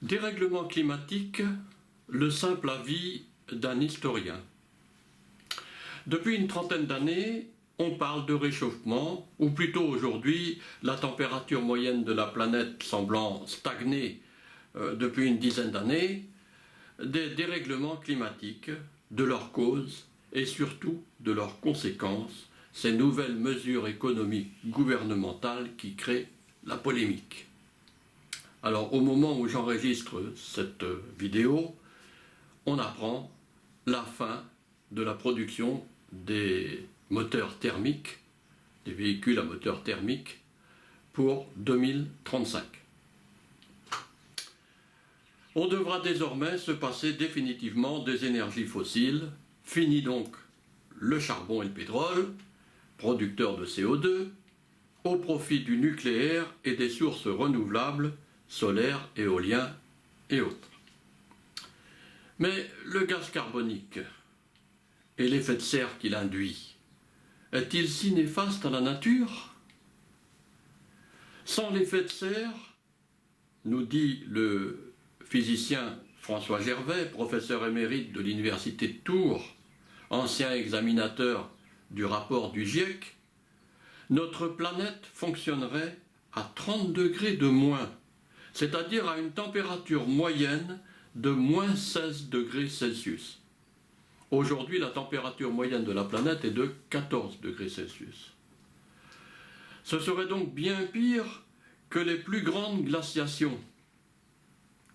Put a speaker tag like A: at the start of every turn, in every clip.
A: Dérèglement climatique, le simple avis d'un historien. Depuis une trentaine d'années, on parle de réchauffement, ou plutôt aujourd'hui, la température moyenne de la planète semblant stagner depuis une dizaine d'années, des dérèglements climatiques, de leurs causes et surtout de leurs conséquences, ces nouvelles mesures économiques gouvernementales qui créent la polémique. Alors au moment où j'enregistre cette vidéo, on apprend la fin de la production des moteurs thermiques, des véhicules à moteur thermique, pour 2035. On devra désormais se passer définitivement des énergies fossiles, fini donc le charbon et le pétrole, producteurs de CO2, au profit du nucléaire et des sources renouvelables, solaires, éoliens et autres. Mais le gaz carbonique et l'effet de serre qu'il induit, est-il si néfaste à la nature? Sans l'effet de serre, nous dit le physicien François Gervais, professeur émérite de l'Université de Tours, ancien examinateur du rapport du GIEC, notre planète fonctionnerait à 30 degrés de moins, c'est-à-dire à une température moyenne de moins 16 degrés Celsius. Aujourd'hui, la température moyenne de la planète est de 14 degrés Celsius. Ce serait donc bien pire que les plus grandes glaciations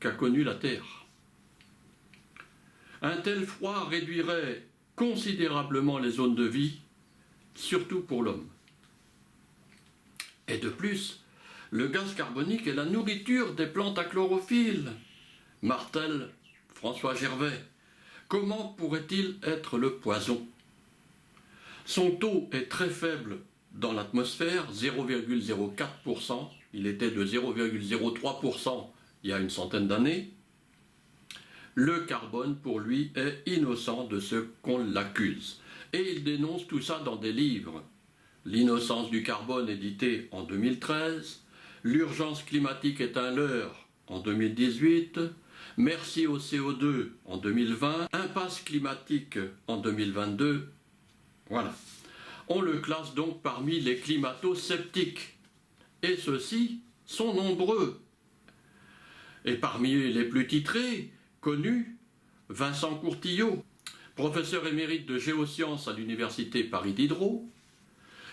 A: qu'a connues la Terre. Un tel froid réduirait considérablement les zones de vie, surtout pour l'homme. Et de plus, le gaz carbonique est la nourriture des plantes à chlorophylle, martèle François Gervais. Comment pourrait-il être le poison? Son taux est très faible dans l'atmosphère, 0,04%, il était de 0,03% il y a une centaine d'années. Le carbone, pour lui, est innocent de ce qu'on l'accuse. Et il dénonce tout ça dans des livres. L'innocence du carbone, édité en 2013, L'urgence climatique est un leurre en 2018, Merci au CO2 en 2020, Impasse climatique en 2022. Voilà. On le classe donc parmi les climato-sceptiques. Et ceux-ci sont nombreux. Et parmi les plus titrés, connus, Vincent Courtillot, professeur émérite de géosciences à l'université Paris Diderot,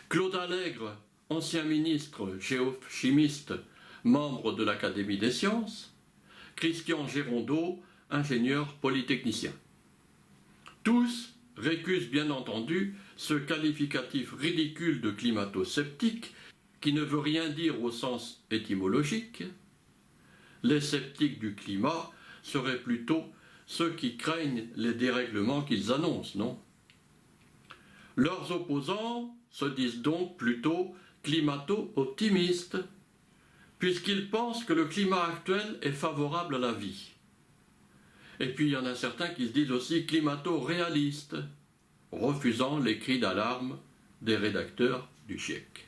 A: Claude Allègre, ancien ministre géochimiste, membre de l'Académie des sciences, Christian Gérondeau, ingénieur polytechnicien. Tous récusent bien entendu ce qualificatif ridicule de climato-sceptique qui ne veut rien dire au sens étymologique. Les sceptiques du climat seraient plutôt ceux qui craignent les dérèglements qu'ils annoncent, non? Leurs opposants se disent donc plutôt climato-optimistes, puisqu'ils pensent que le climat actuel est favorable à la vie. Et puis il y en a certains qui se disent aussi climato-réalistes, refusant les cris d'alarme des rédacteurs du GIEC.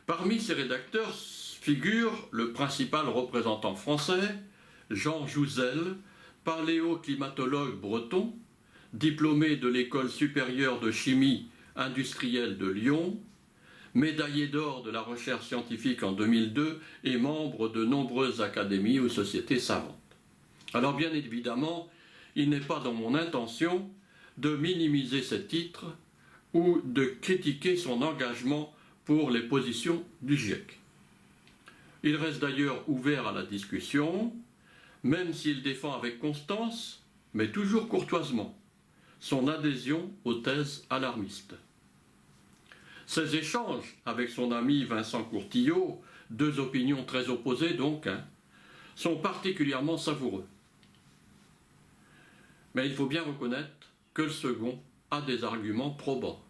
A: Parmi ces rédacteurs figure le principal représentant français, Jean Jouzel, paléoclimatologue breton, diplômé de l'École supérieure de chimie industrielle de Lyon, médaillé d'or de la recherche scientifique en 2002 et membre de nombreuses académies ou sociétés savantes. Alors bien évidemment, il n'est pas dans mon intention de minimiser ces titres ou de critiquer son engagement pour les positions du GIEC. Il reste d'ailleurs ouvert à la discussion, même s'il défend avec constance, mais toujours courtoisement, son adhésion aux thèses alarmistes. Ces échanges avec son ami Vincent Courtillot, deux opinions très opposées donc, sont particulièrement savoureux. Mais il faut bien reconnaître que le second a des arguments probants.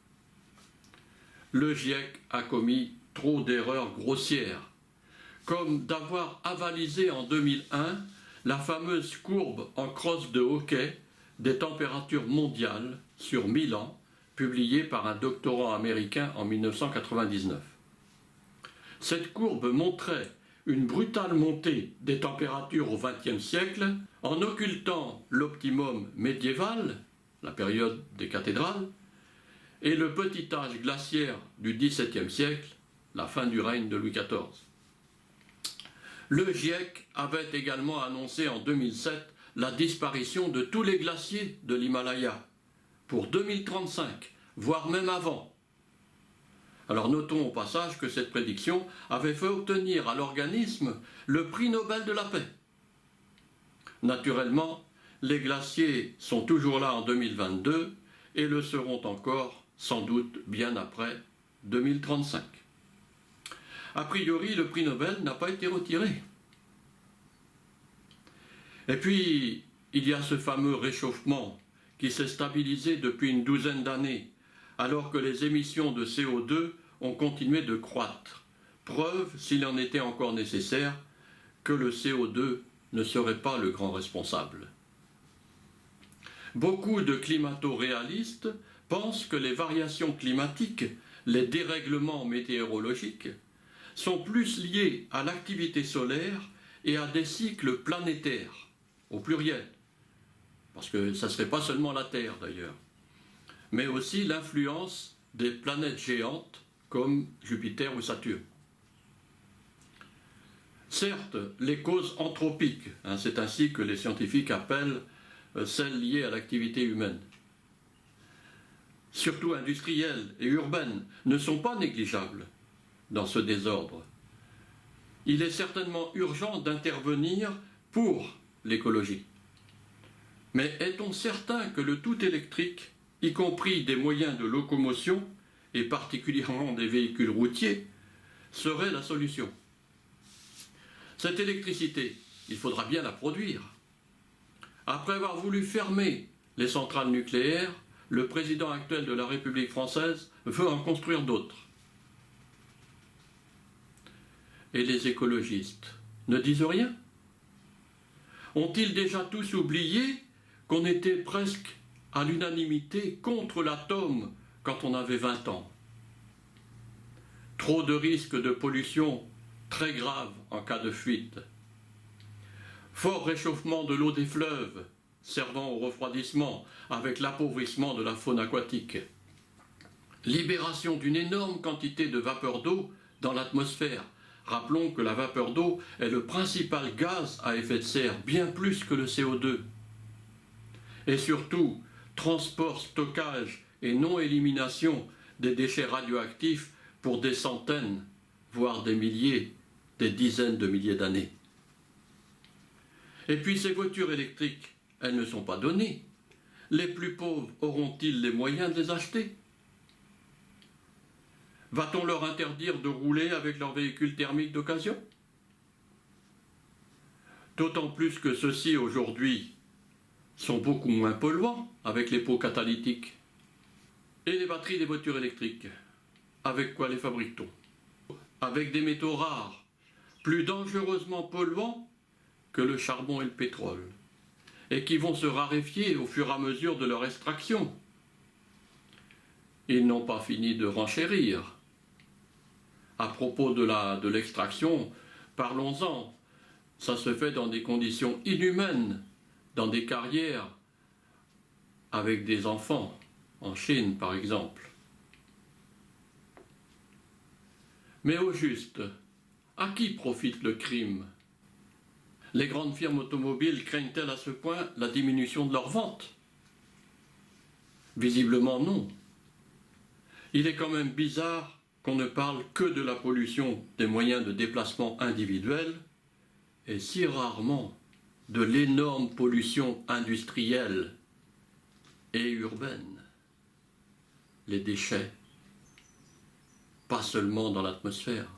A: Le GIEC a commis trop d'erreurs grossières, comme d'avoir avalisé en 2001 la fameuse courbe en crosse de hockey des températures mondiales sur 1000 ans, publiée par un doctorant américain en 1999. Cette courbe montrait une brutale montée des températures au XXe siècle en occultant l'optimum médiéval, la période des cathédrales, et le petit âge glaciaire du XVIIe siècle, la fin du règne de Louis XIV. Le GIEC avait également annoncé en 2007 la disparition de tous les glaciers de l'Himalaya pour 2035, voire même avant. Alors notons au passage que cette prédiction avait fait obtenir à l'organisme le prix Nobel de la paix. Naturellement, les glaciers sont toujours là en 2022 et le seront encore sans doute bien après 2035. A priori, le prix Nobel n'a pas été retiré. Et puis, il y a ce fameux réchauffement qui s'est stabilisé depuis une douzaine d'années, alors que les émissions de CO2 ont continué de croître. Preuve, s'il en était encore nécessaire, que le CO2 ne serait pas le grand responsable. Beaucoup de climato-réalistes pensent que les variations climatiques, les dérèglements météorologiques, sont plus liés à l'activité solaire et à des cycles planétaires, au pluriel, parce que ça ne serait pas seulement la Terre d'ailleurs, mais aussi l'influence des planètes géantes comme Jupiter ou Saturne. Certes, les causes anthropiques, c'est ainsi que les scientifiques appellent celles liées à l'activité humaine, surtout industrielle et urbaine, ne sont pas négligeables dans ce désordre. Il est certainement urgent d'intervenir pour l'écologie. Mais est-on certain que le tout électrique, y compris des moyens de locomotion, et particulièrement des véhicules routiers, serait la solution? Cette électricité, il faudra bien la produire. Après avoir voulu fermer les centrales nucléaires, le président actuel de la République française veut en construire d'autres. Et les écologistes ne disent rien? Ont-ils déjà tous oublié qu'on était presque à l'unanimité contre l'atome quand on avait 20 ans? Trop de risques de pollution très graves en cas de fuite. Fort réchauffement de l'eau des fleuves, servant au refroidissement avec l'appauvrissement de la faune aquatique. Libération d'une énorme quantité de vapeur d'eau dans l'atmosphère. Rappelons que la vapeur d'eau est le principal gaz à effet de serre, bien plus que le CO2. Et surtout, transport, stockage et non-élimination des déchets radioactifs pour des centaines, voire des milliers, des dizaines de milliers d'années. Et puis ces voitures électriques, elles ne sont pas données. Les plus pauvres auront-ils les moyens de les acheter? Va-t-on leur interdire de rouler avec leurs véhicules thermiques d'occasion? D'autant plus que ceux-ci, aujourd'hui, sont beaucoup moins polluants avec les pots catalytiques. Et les batteries des voitures électriques, avec quoi les fabrique-t-on? Avec des métaux rares, plus dangereusement polluants que le charbon et le pétrole, et qui vont se raréfier au fur et à mesure de leur extraction. Ils n'ont pas fini de renchérir. À propos de l'extraction, parlons-en. Ça se fait dans des conditions inhumaines, dans des carrières, avec des enfants, en Chine par exemple. Mais au juste, à qui profite le crime? Les grandes firmes automobiles craignent-elles à ce point la diminution de leurs ventes? Visiblement non. Il est quand même bizarre qu'on ne parle que de la pollution des moyens de déplacement individuels et si rarement de l'énorme pollution industrielle et urbaine. Les déchets, pas seulement dans l'atmosphère.